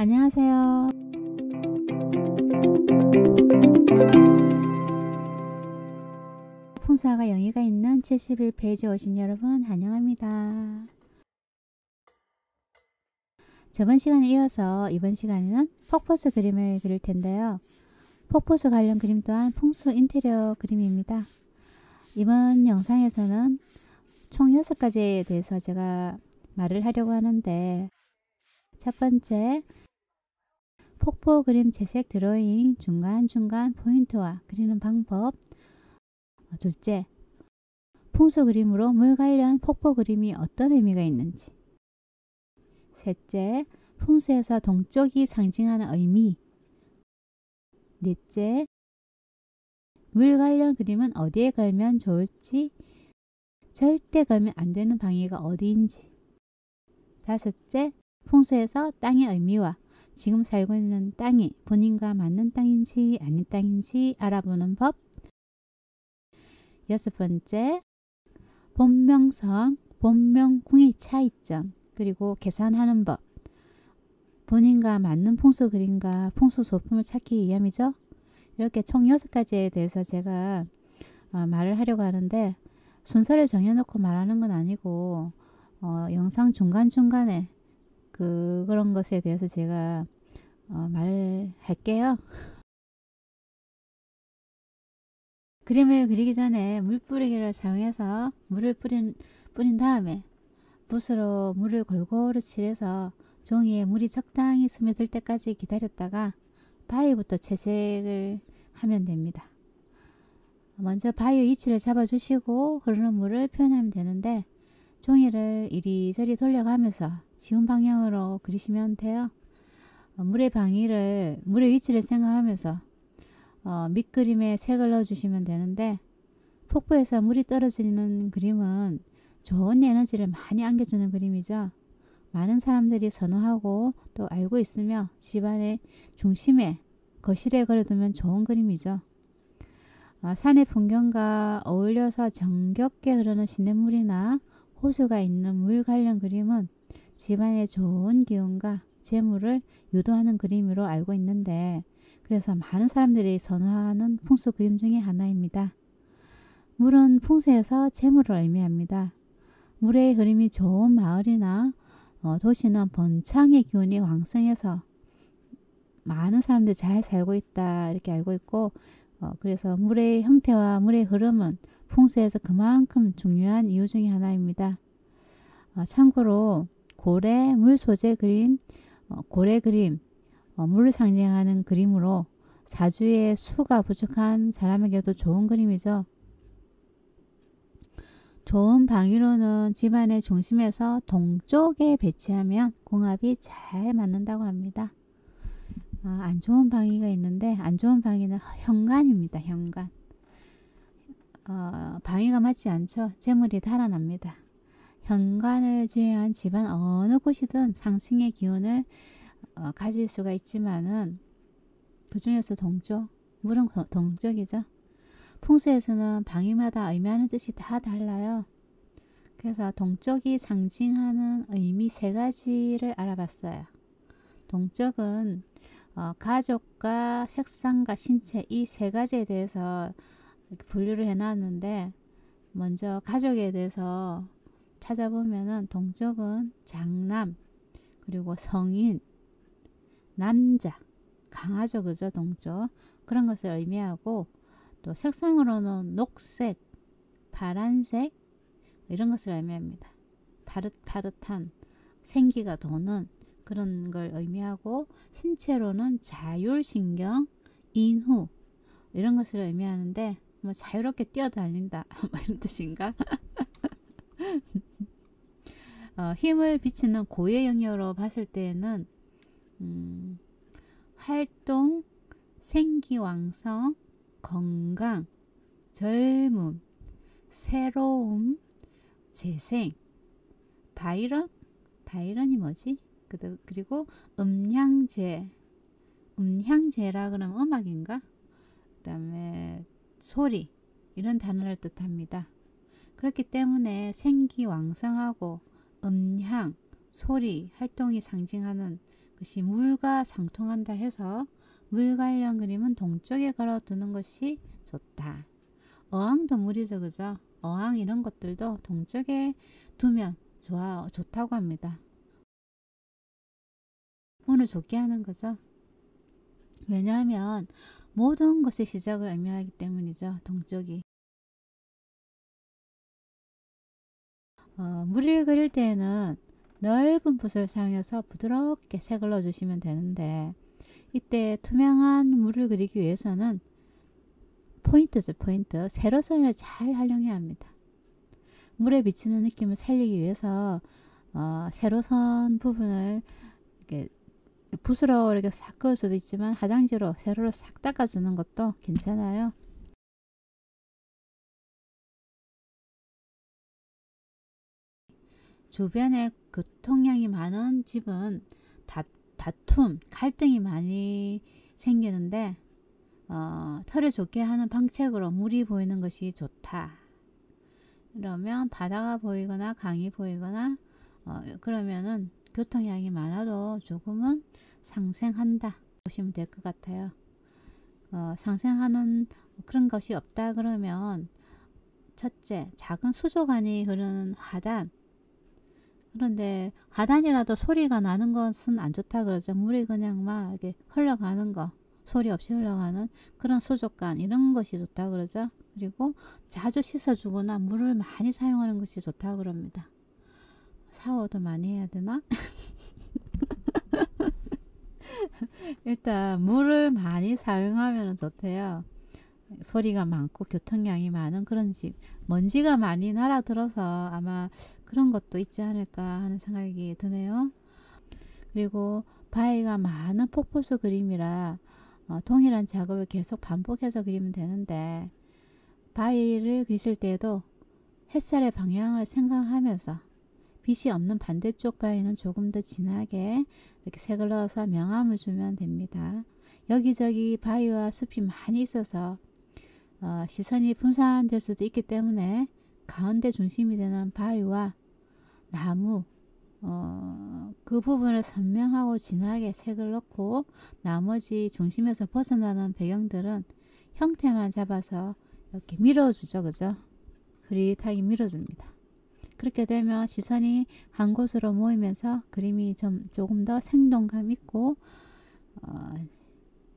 안녕하세요. 풍사가 영의가 있는 71페이지 오신 여러분 환영합니다. 저번 시간에 이어서 이번 시간에는 폭포수 그림을 그릴 텐데요. 폭포수 관련 그림 또한 풍수 인테리어 그림입니다. 이번 영상에서는 총 6가지에 대해서 제가 말을 하려고 하는데, 첫 번째, 폭포 그림 재색 드로잉 중간중간 포인트와 그리는 방법. 둘째, 풍수 그림으로 물 관련 폭포 그림이 어떤 의미가 있는지. 셋째, 풍수에서 동쪽이 상징하는 의미. 넷째, 물 관련 그림은 어디에 걸면 좋을지, 절대 걸면 안 되는 방위가 어디인지. 다섯째, 풍수에서 땅의 의미와 지금 살고 있는 땅이 본인과 맞는 땅인지 아닌 땅인지 알아보는 법. 여섯 번째, 본명성, 본명궁의 차이점, 그리고 계산하는 법. 본인과 맞는 풍수 그림과 풍수 소품을 찾기 위함이죠. 이렇게 총 6가지에 대해서 제가 말을 하려고 하는데, 순서를 정해놓고 말하는 건 아니고 영상 중간중간에 그런 것에 대해서 제가 말을 할게요. 그림을 그리기 전에 물 뿌리기를 사용해서 물을 뿌린 다음에 붓으로 물을 골고루 칠해서 종이에 물이 적당히 스며들 때까지 기다렸다가 바위부터 채색을 하면 됩니다. 먼저 바위 위치를 잡아주시고 흐르는 물을 표현하면 되는데, 종이를 이리저리 돌려가면서 쉬운 방향으로 그리시면 돼요. 물의 위치를 생각하면서 밑그림에 색을 넣어주시면 되는데, 폭포에서 물이 떨어지는 그림은 좋은 에너지를 많이 안겨주는 그림이죠. 많은 사람들이 선호하고 또 알고 있으며 집안의 중심에 거실에 걸어두면 좋은 그림이죠. 산의 풍경과 어울려서 정겹게 흐르는 시냇물이나 호수가 있는 물 관련 그림은 집안의 좋은 기운과 재물을 유도하는 그림으로 알고 있는데, 그래서 많은 사람들이 선호하는 풍수 그림 중에 하나입니다. 물은 풍수에서 재물을 의미합니다. 물의 흐름이 좋은 마을이나 도시는 번창의 기운이 왕성해서 많은 사람들이 잘 살고 있다 이렇게 알고 있고, 그래서 물의 형태와 물의 흐름은 풍수에서 그만큼 중요한 이유 중에 하나입니다. 참고로 고래 물 소재 그림, 고래 그림, 물을 상징하는 그림으로 사주에 수가 부족한 사람에게도 좋은 그림이죠. 좋은 방위로는 집안의 중심에서 동쪽에 배치하면 궁합이 잘 맞는다고 합니다. 안 좋은 방위가 있는데, 안 좋은 방위는 현관입니다. 현관. 방위가 맞지 않죠. 재물이 달아납니다. 현관을 제외한 집안 어느 곳이든 상승의 기운을 가질 수가 있지만은 그 중에서 동쪽, 물은 동쪽이죠. 풍수에서는 방위마다 의미하는 뜻이 다 달라요. 그래서 동쪽이 상징하는 의미 3가지를 알아봤어요. 동쪽은 가족과 색상과 신체, 이 3가지에 대해서 이렇게 분류를 해놨는데, 먼저 가족에 대해서 찾아보면은 동쪽은 장남, 그리고 성인, 남자, 강하죠, 그죠? 동쪽. 그런 것을 의미하고, 또 색상으로는 녹색, 파란색 이런 것을 의미합니다. 파릇파릇한 생기가 도는 그런 걸 의미하고, 신체로는 자율신경, 인후 이런 것을 의미하는데, 뭐 자유롭게 뛰어다닌다 이런 뜻인가? 힘을 비치는 고유의 영역으로 봤을 때에는 활동, 생기왕성, 건강, 젊음, 새로움, 재생, 바이런이 뭐지? 그리고 음향제라 그러면 음악인가? 그 다음에 소리, 이런 단어를 뜻합니다. 그렇기 때문에 생기왕성하고 음향, 소리, 활동이 상징하는 것이 물과 상통한다 해서 물 관련 그림은 동쪽에 걸어두는 것이 좋다. 어항도 물이죠, 그죠? 어항 이런 것들도 동쪽에 두면 좋다고 합니다. 운을 좋게 하는 거죠. 왜냐하면 모든 것의 시작을 의미하기 때문이죠. 동쪽이. 물을 그릴 때에는 넓은 붓을 사용해서 부드럽게 색을 넣어주시면 되는데, 이때 투명한 물을 그리기 위해서는 포인트죠, 포인트. 세로선을 잘 활용해야 합니다. 물에 비치는 느낌을 살리기 위해서 세로선 부분을 이렇게 붓으로 이렇게 싹 그을 수도 있지만 화장지로 세로로 싹 닦아주는 것도 괜찮아요. 주변에 교통량이 많은 집은 다툼, 갈등이 많이 생기는데 털을 좋게 하는 방책으로 물이 보이는 것이 좋다. 그러면 바다가 보이거나 강이 보이거나 그러면은 교통량이 많아도 조금은 상생한다 보시면 될 것 같아요. 상생하는 그런 것이 없다 그러면 첫째, 작은 수조관이 흐르는 화단. 그런데 화단이라도 소리가 나는 것은 안 좋다 그러죠. 물이 그냥 막 이렇게 흘러가는 거, 소리 없이 흘러가는 그런 수족관 이런 것이 좋다 그러죠. 그리고 자주 씻어주거나 물을 많이 사용하는 것이 좋다 그럽니다. 샤워도 많이 해야 되나? 일단 물을 많이 사용하면 좋대요. 소리가 많고 교통량이 많은 그런 집, 먼지가 많이 날아들어서 아마 그런 것도 있지 않을까 하는 생각이 드네요. 그리고 바위가 많은 폭포수 그림이라 동일한 작업을 계속 반복해서 그리면 되는데, 바위를 그리실 때에도 햇살의 방향을 생각하면서 빛이 없는 반대쪽 바위는 조금 더 진하게 이렇게 색을 넣어서 명암을 주면 됩니다. 여기저기 바위와 숲이 많이 있어서 시선이 분산될 수도 있기 때문에 가운데 중심이 되는 바위와 나무 그 부분을 선명하고 진하게 색을 넣고 나머지 중심에서 벗어나는 배경들은 형태만 잡아서 이렇게 밀어주죠. 그죠? 흐릿하게 밀어줍니다. 그렇게 되면 시선이 한 곳으로 모이면서 그림이 조금 더 생동감 있고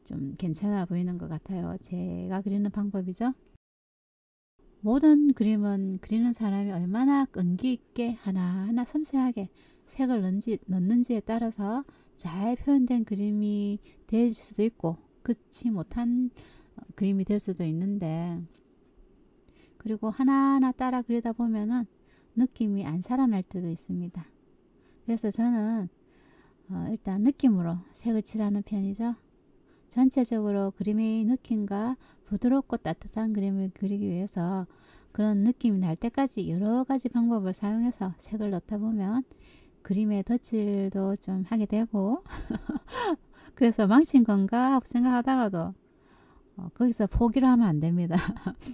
좀 괜찮아 보이는 것 같아요. 제가 그리는 방법이죠. 모든 그림은 그리는 사람이 얼마나 끈기 있게 하나하나 섬세하게 색을 넣는지에 따라서 잘 표현된 그림이 될 수도 있고 그렇지 못한 그림이 될 수도 있는데, 그리고 하나하나 따라 그리다 보면은 느낌이 안 살아날 때도 있습니다. 그래서 저는 일단 느낌으로 색을 칠하는 편이죠. 전체적으로 그림의 느낌과 부드럽고 따뜻한 그림을 그리기 위해서 그런 느낌이 날 때까지 여러 가지 방법을 사용해서 색을 넣다 보면 그림의 덧칠도 좀 하게 되고 그래서 망친 건가 하고 생각하다가도 거기서 포기를 하면 안 됩니다.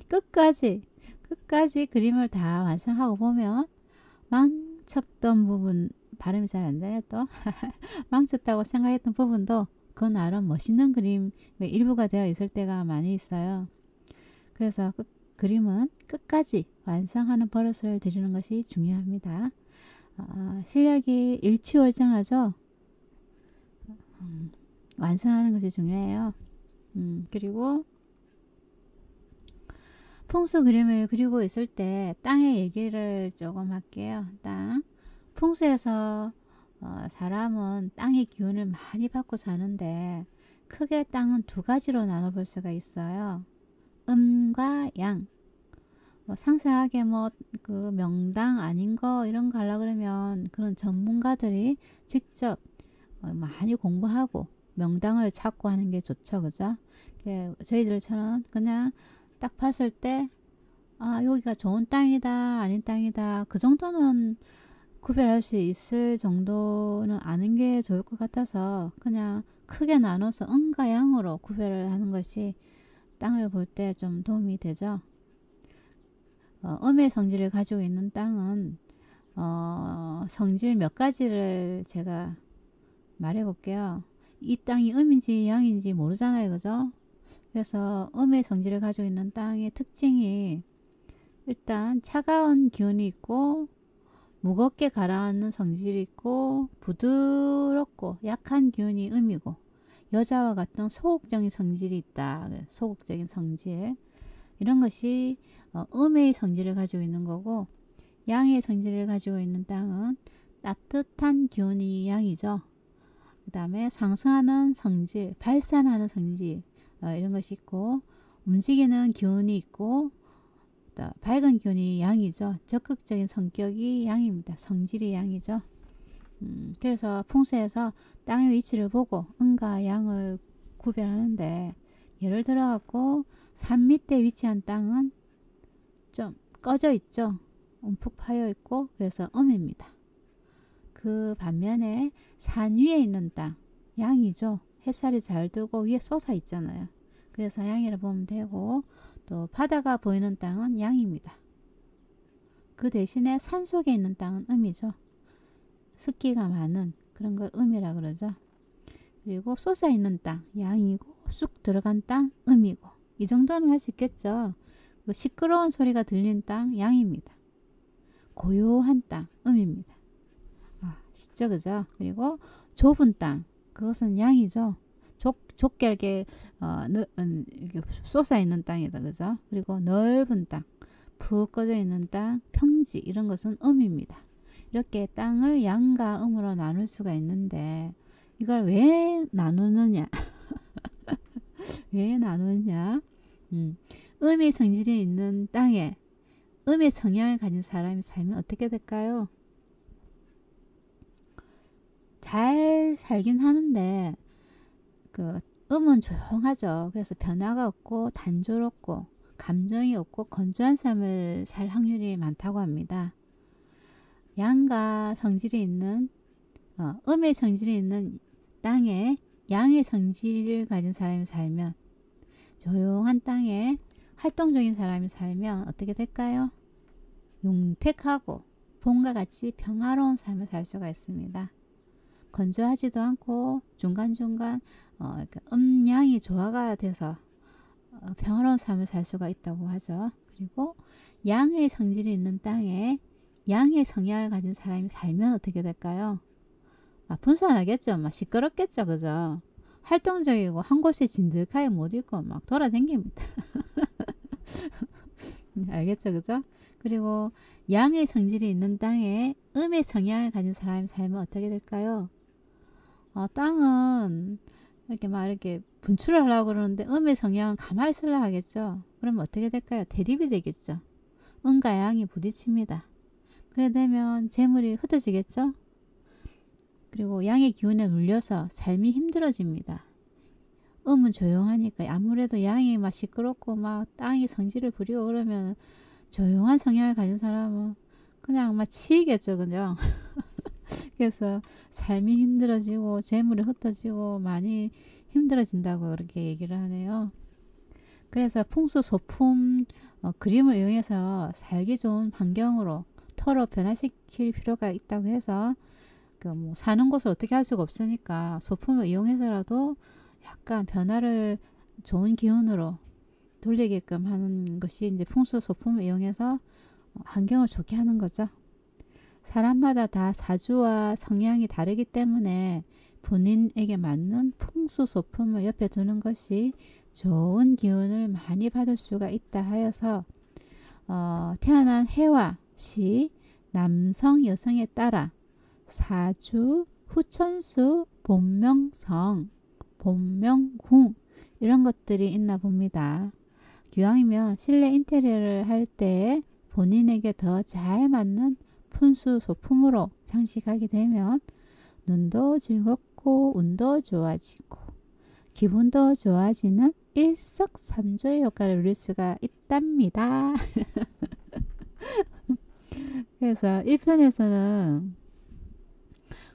끝까지 그림을 다 완성하고 보면 망쳤던 부분, 발음이 잘 안 되네 또 망쳤다고 생각했던 부분도 그 나름 멋있는 그림의 일부가 되어 있을 때가 많이 있어요. 그래서 그림은 끝까지 완성하는 버릇을 들이는 것이 중요합니다. 실력이 일취월장하죠. 완성하는 것이 중요해요. 그리고 풍수 그림을 그리고 있을 때 땅의 얘기를 조금 할게요. 땅. 풍수에서 사람은 땅의 기운을 많이 받고 사는데 크게 땅은 두 가지로 나눠볼 수가 있어요. 음과 양. 상세하게 그 명당 아닌 거 이런 거 하려고 그러면 그런 전문가들이 직접 많이 공부하고 명당을 찾고 하는 게 좋죠. 그죠? 저희들처럼 그냥 딱 봤을 때 여기가 좋은 땅이다 아닌 땅이다 그 정도는 구별할 수 있을 정도는 아는 게 좋을 것 같아서 그냥 크게 나눠서 음과 양으로 구별을 하는 것이 땅을 볼 때 좀 도움이 되죠. 음의 성질을 가지고 있는 땅은 성질 몇 가지를 제가 말해볼게요. 이 땅이 음인지 양인지 모르잖아요. 그죠? 그래서 음의 성질을 가지고 있는 땅의 특징이 일단 차가운 기운이 있고 무겁게 가라앉는 성질이 있고 부드럽고 약한 기운이 음이고 여자와 같은 소극적인 성질이 있다. 소극적인 성질 이런 것이 음의 성질을 가지고 있는 거고 양의 성질을 가지고 있는 땅은 따뜻한 기운이 양이죠. 그 다음에 상승하는 성질, 발산하는 성질 이런 것이 있고 움직이는 기운이 있고 밝은 기운이 양이죠. 적극적인 성격이 양입니다. 성질이 양이죠. 그래서 풍수에서 땅의 위치를 보고 음과 양을 구별하는데 예를 들어 갖고 산 밑에 위치한 땅은 좀 꺼져 있죠. 움푹 파여 있고 그래서 음입니다. 그 반면에 산 위에 있는 땅 양이죠. 햇살이 잘 뜨고 위에 솟아 있잖아요. 그래서 양이라 보면 되고 또 바다가 보이는 땅은 양입니다. 그 대신에 산 속에 있는 땅은 음이죠. 습기가 많은 그런 걸 음이라 그러죠. 그리고 솟아 있는 땅 양이고 쑥 들어간 땅 음이고 이 정도는 할 수 있겠죠. 시끄러운 소리가 들린 땅 양입니다. 고요한 땅 음입니다. 쉽죠 그죠? 그리고 좁은 땅 그것은 양이죠. 좁게 이렇게 솟아 있는 땅이다 그죠? 그리고 넓은 땅 푹 꺼져 있는 땅 평지 이런 것은 음입니다. 이렇게 땅을 양과 음으로 나눌 수가 있는데 이걸 왜 나누느냐 왜 나누냐 음의 성질이 있는 땅에 음의 성향을 가진 사람이 살면 어떻게 될까요? 잘 살긴 하는데 그 음은 조용하죠. 그래서 변화가 없고 단조롭고 감정이 없고 건조한 삶을 살 확률이 많다고 합니다. 양과 성질이 있는 음의 성질이 있는 땅에 양의 성질을 가진 사람이 살면 조용한 땅에 활동적인 사람이 살면 어떻게 될까요? 윤택하고 봄과 같이 평화로운 삶을 살 수가 있습니다. 건조하지도 않고 중간중간 음양이 조화가 돼서 평화로운 삶을 살 수가 있다고 하죠. 그리고 양의 성질이 있는 땅에 양의 성향을 가진 사람이 살면 어떻게 될까요? 분산하겠죠. 시끄럽겠죠. 그죠? 활동적이고 한 곳에 진득하게 못 있고 막 돌아다닙니다. 알겠죠. 그죠? 그리고 양의 성질이 있는 땅에 음의 성향을 가진 사람이 살면 어떻게 될까요? 땅은 이렇게 분출을 하려고 그러는데 음의 성향은 가만히 있으려 하겠죠. 그러면 어떻게 될까요? 대립이 되겠죠. 음과 양이 부딪힙니다. 그래 되면 재물이 흩어지겠죠. 그리고 양의 기운에 눌려서 삶이 힘들어집니다. 음은 조용하니까 아무래도 양이 시끄럽고 땅이 성질을 부리고 그러면 조용한 성향을 가진 사람은 그냥 치이겠죠. 그죠? 그래서 삶이 힘들어지고 재물이 흩어지고 많이 힘들어진다고 그렇게 얘기를 하네요. 그래서 풍수 소품 그림을 이용해서 살기 좋은 환경으로 터로 변화시킬 필요가 있다고 해서 사는 곳을 어떻게 할 수가 없으니까 소품을 이용해서라도 약간 변화를 좋은 기운으로 돌리게끔 하는 것이 이제 풍수 소품을 이용해서 환경을 좋게 하는 거죠. 사람마다 다 사주와 성향이 다르기 때문에 본인에게 맞는 풍수 소품을 옆에 두는 것이 좋은 기운을 많이 받을 수가 있다 하여서 태어난 해와 시, 남성, 여성에 따라 사주, 후천수, 본명성, 본명궁 이런 것들이 있나 봅니다. 기왕이면 실내 인테리어를 할 때 본인에게 더 잘 맞는 푼수 소품으로 장식하게 되면 눈도 즐겁고 운도 좋아지고 기분도 좋아지는 일석삼조의 효과를 누릴 수가 있답니다. 그래서 1편에서는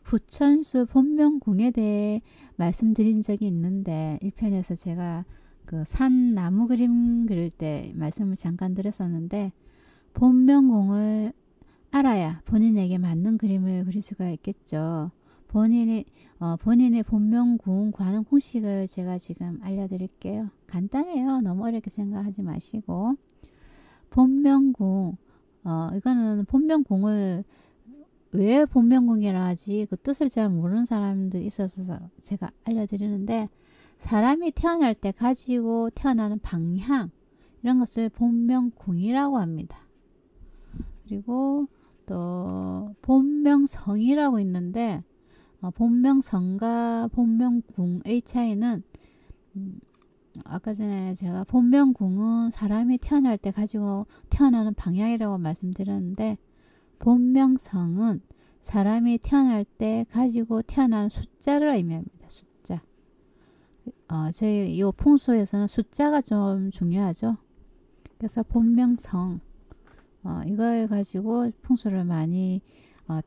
후천수 본명궁에 대해 말씀드린 적이 있는데 1편에서 제가 산 나무 그림 그릴 때 말씀을 잠깐 드렸었는데 본명궁을 알아야 본인에게 맞는 그림을 그릴 수가 있겠죠. 본인의 본명궁 구하는 공식을 제가 지금 알려드릴게요. 간단해요. 너무 어렵게 생각하지 마시고. 본명궁, 이거는 본명궁을 왜 본명궁이라 하지 그 뜻을 잘 모르는 사람들이 있어서 제가 알려드리는데, 사람이 태어날 때 가지고 태어나는 방향, 이런 것을 본명궁이라고 합니다. 그리고 또 본명성이라고 있는데, 본명성과 본명궁의 차이는, 아까 전에 제가 본명궁은 사람이 태어날 때 가지고 태어나는 방향이라고 말씀드렸는데, 본명성은 사람이 태어날 때 가지고 태어나는 숫자를 의미합니다. 숫자. 저희 이 풍수에서는 숫자가 좀 중요하죠. 그래서 본명성, 이걸 가지고 풍수를 많이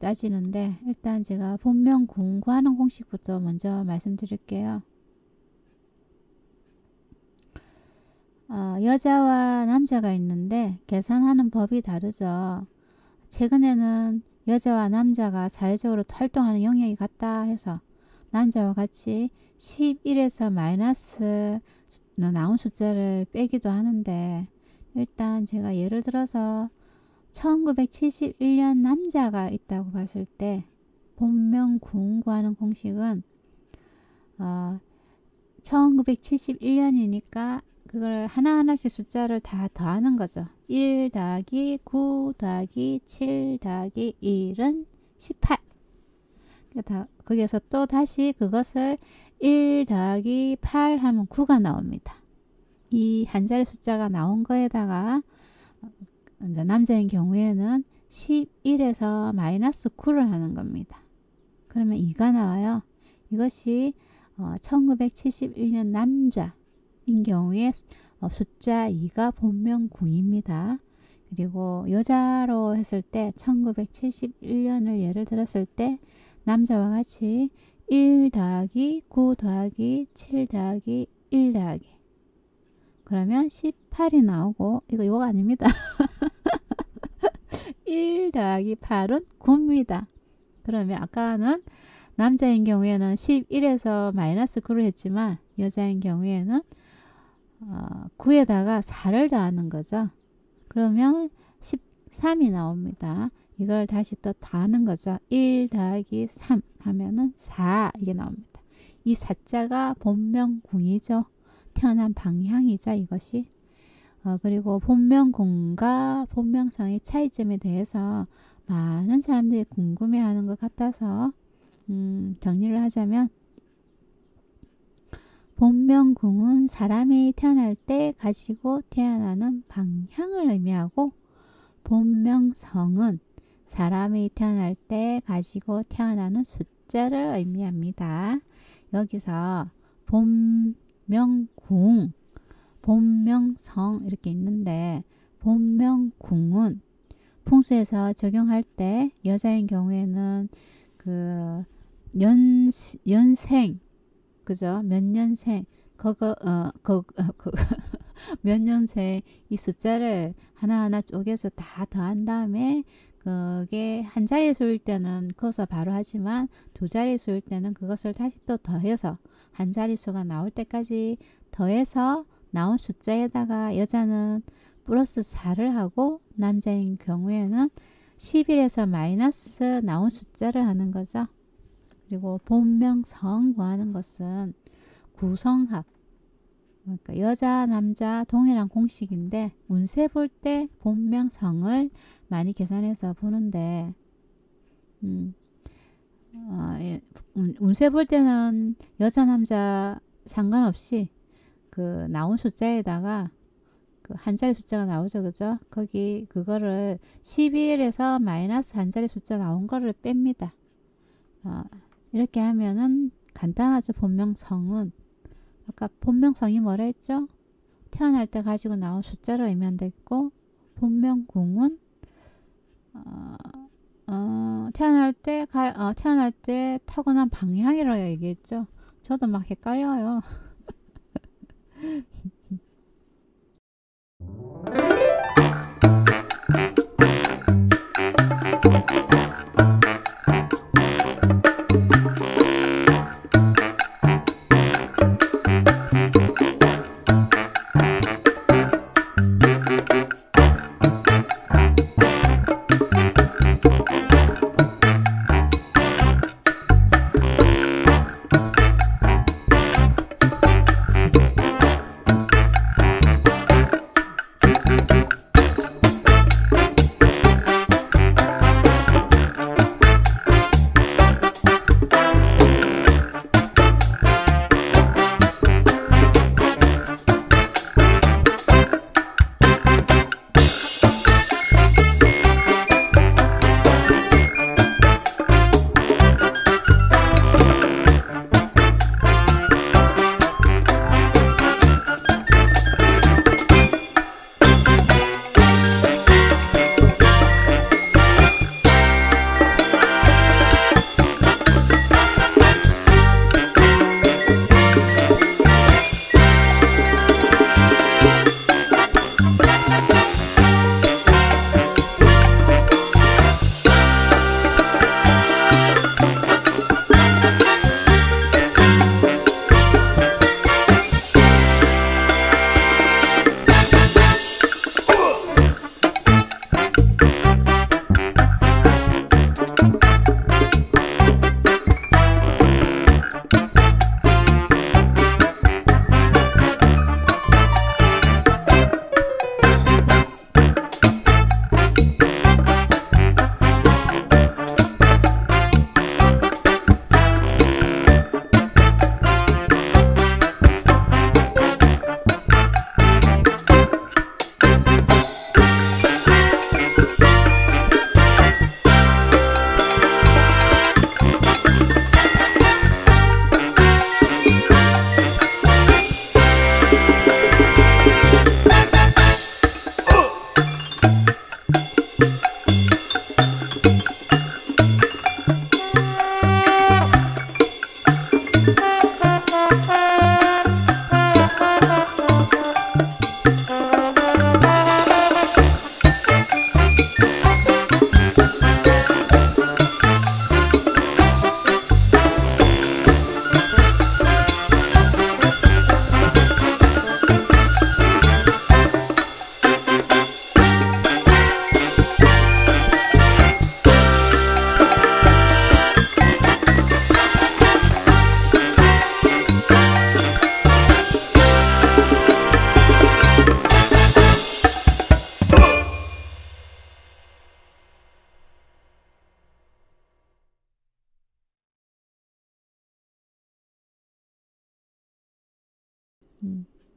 따지는데, 일단 제가 본명궁 구하는 공식부터 먼저 말씀드릴게요. 여자와 남자가 있는데 계산하는 법이 다르죠. 최근에는 여자와 남자가 사회적으로 활동하는 영역이 같다 해서 남자와 같이 11에서 마이너스 나온 숫자를 빼기도 하는데, 일단 제가 예를 들어서 1971년 남자가 있다고 봤을 때 본명궁 구하는 공식은 1971년이니까 그걸 하나하나씩 숫자를 다 더하는 거죠. 1 더하기 9 더하기 7 더하기 1은 18. 거기에서 또 다시 그것을 1 더하기 8 하면 9가 나옵니다. 이 한 자리 숫자가 나온 거에다가 이제 남자인 경우에는 11에서 마이너스 9를 하는 겁니다. 그러면 2가 나와요. 이것이 1971년 남자인 경우에 숫자 2가 본명궁입니다. 그리고 여자로 했을 때 1971년을 예를 들었을 때 남자와 같이 1 더하기 9 더하기 7 더하기 1 더하기, 그러면 18이 나오고, 이거 아닙니다. 1 더하기 8은 9입니다. 그러면 아까는 남자인 경우에는 11에서 마이너스 9를 했지만 여자인 경우에는 9에다가 4를 더하는 거죠. 그러면 13이 나옵니다. 이걸 다시 또 더하는 거죠. 1 더하기 3 하면은 4, 이게 나옵니다. 이 4자가 본명궁이죠. 태어난 방향이죠, 이것이. 그리고 본명궁과 본명성의 차이점에 대해서 많은 사람들이 궁금해하는 것 같아서 정리를 하자면, 본명궁은 사람이 태어날 때 가지고 태어나는 방향을 의미하고, 본명성은 사람이 태어날 때 가지고 태어나는 숫자를 의미합니다. 여기서 본명궁, 본명성 이렇게 있는데, 본명궁은 풍수에서 적용할 때 여자인 경우에는 그 연생, 그죠? 몇 년생, 몇 년생, 이 숫자를 하나하나 쪼개서 다 더한 다음에, 그게 한 자릿수일 때는 그것을 바로 하지만 두 자릿수일 때는 그것을 다시 또 더해서 한 자릿수가 나올 때까지 더해서 나온 숫자에다가 여자는 플러스 4를 하고, 남자인 경우에는 11에서 마이너스 나온 숫자를 하는 거죠. 그리고 본명성 구하는 것은 구성학, 그러니까 여자 남자 동일한 공식인데, 운세 볼 때 본명성을 많이 계산해서 보는데, 운세 볼 때는 여자 남자 상관없이 그 나온 숫자에다가 그 한 자리 숫자가 나오죠, 그죠? 거기 그거를 11에서 마이너스 한 자리 숫자 나온 거를 뺍니다. 이렇게 하면은 간단하죠. 본명성은 아까 본명성이 뭐라 했죠? 태어날 때 가지고 나온 숫자를 의미한다고. 본명궁은 태어날 때 타고난 방향이라고 얘기했죠. 저도 막 헷갈려요.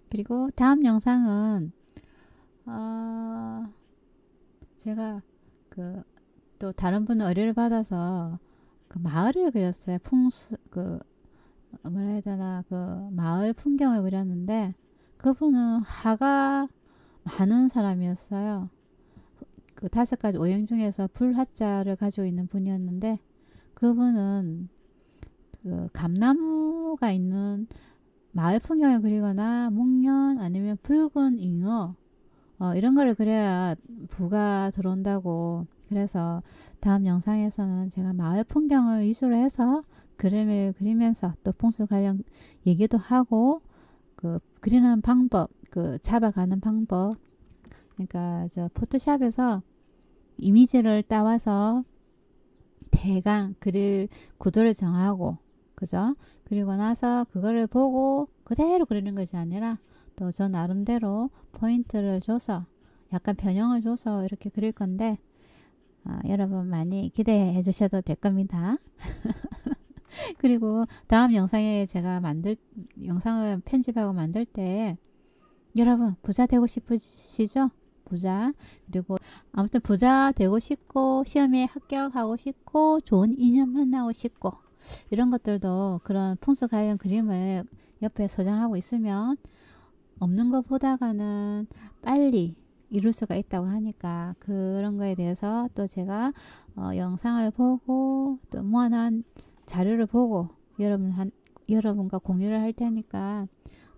그리고 다음 영상은 제가 또 다른 분 의뢰를 받아서 그 마을을 그렸어요. 뭐라 해야 되나, 마을 풍경을 그렸는데 그분은 화가 많은 사람이었어요. 그 5가지 오행 중에서 불화자를 가지고 있는 분이었는데 그분은 감나무가 있는 마을 풍경을 그리거나 목련 아니면 붉은 잉어 이런 거를 그려야 부가 들어온다고. 그래서 다음 영상에서는 제가 마을 풍경을 위주로 해서 그림을 그리면서 또 풍수 관련 얘기도 하고 그리는 방법, 잡아가는 방법, 그러니까 저 포토샵에서 이미지를 따와서 대강 그릴 구도를 정하고, 그죠? 그리고 나서 그거를 보고 그대로 그리는 것이 아니라 또 저 나름대로 포인트를 줘서 약간 변형을 줘서 이렇게 그릴 건데 여러분 많이 기대해 주셔도 될 겁니다. 그리고 다음 영상에 제가 영상을 편집하고 만들 때 여러분 부자 되고 싶으시죠? 부자. 그리고 아무튼 부자 되고 싶고 시험에 합격하고 싶고 좋은 인연 만나고 싶고 이런 것들도 그런 풍수 관련 그림을 옆에 소장하고 있으면 없는 것보다가는 빨리 이룰 수가 있다고 하니까 그런 거에 대해서 또 제가 영상을 보고 또 모아놓은 자료를 보고 여러분과 공유를 할 테니까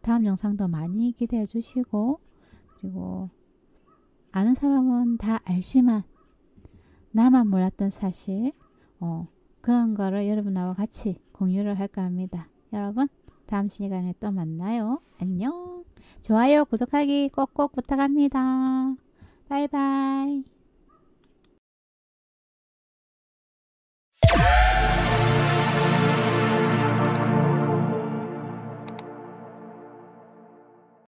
다음 영상도 많이 기대해 주시고, 그리고 아는 사람은 다 알지만 나만 몰랐던 사실 그런 거를 여러분하고 같이 공유를 할까 합니다. 여러분 다음 시간에 또 만나요. 안녕. 좋아요 구독하기 꼭꼭 부탁합니다. 바이바이.